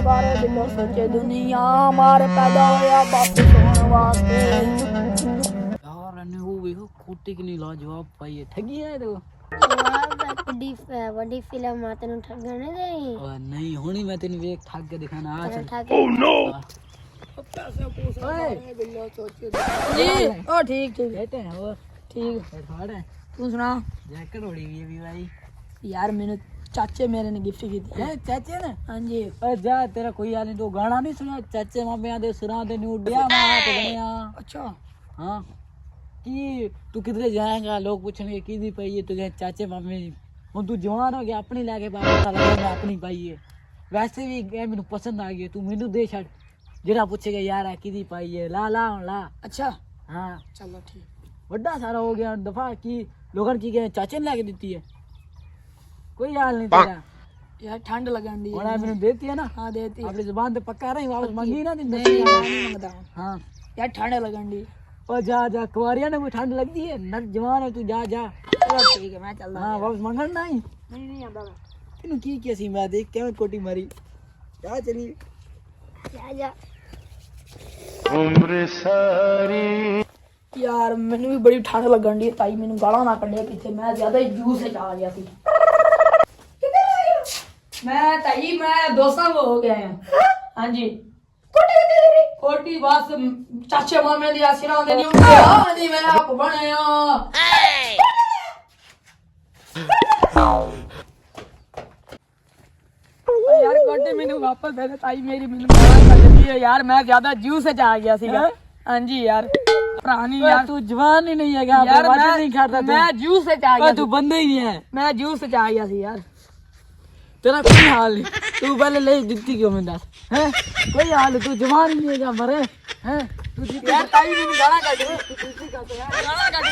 सारे दिलों सोचे दुनिया मार पैदा होया वापस होने वास्ते। यार ने वो देखो कुत्ते की नहीं लाजवाब पाई है ठगी है देखो वड्डी फिल्म आ तेन ठगने दे नहीं होनी मैं तेन वेख ठग के दिखाना आ चल ओह नो जी ओ ठीक ठीक बैठे हैं और ठीक है खड़ा है तू सुना जैकेट उड़ी हुई है भी भाई यार मैंने चाचे मेरे ने गिफ्ट की थी है चाचे ने हां जी जा तेरा कोई यार नहीं तो गाना नहीं सुना चाचे मामे दे सुरा दे न्यू डिया मां तो गया अच्छा हां कि तू किधरे जाएगा लोग पूछेंगे की दी पई है तुझे चाचे मामे हूं तू जवान हो गया अपनी लाके पता लगा मैं अपनी पाई है वैसे भी ये मेनू पसंद आ गई तू मेनू दे छड़ जेड़ा पूछेगा यार है की दी पाई है ला ला ला अच्छा हां चलो ठीक बड़ा सारा हो गया दफा की लोगन की के चाचे ने लाके देती है कोई हाल नहीं तेरा यार ठंड लगन दी है मैंने देती है ना हां देती है अपनी जुबान पे पक्का रही वापस मांगी ना नहीं मांगता हां यार ठंड लगन दी ओ जा जा कुवारिया ने कोई ठंड लगती है नर जवान है तू जा जा चलो ठीक है मैं चलदा हां वापस मांगन नहीं आंदा तेनू की सी मैं देख के कोटी मारी जा चली जा उम्र सारी यार मैंने भी बड़ी ठंड लगन दी ताई मैंने गाला ना कढ़े किथे मैं ज्यादा ही जूस से आ गया सी मैं ताई मैं दोस्तां को हो गया हूं हां जी कोटी बस चाचे मामे दी आसिरा दे नहीं होंगे हां जी मैं आप बने यार कोटी मैंने वापस दे दे ताई मेरी मैंने मार कर दी है यार मैं ज्यादा जूस से आ गया सीगा हां जी यार प्राणी यार तू जवान ही नहीं है यार मैं नहीं खाता मैं जूस से आ गया तू बंदा ही नहीं है मैं जूस से आ गया सी यार तेरा कोई हाल नहीं तू पहले ले दिखती क्यों मैं दस हैं कोई हाल तू जवान ही नहीं है क्या मरे हैं तू यार ताई मैंने गाना काट तू का यार गाना काट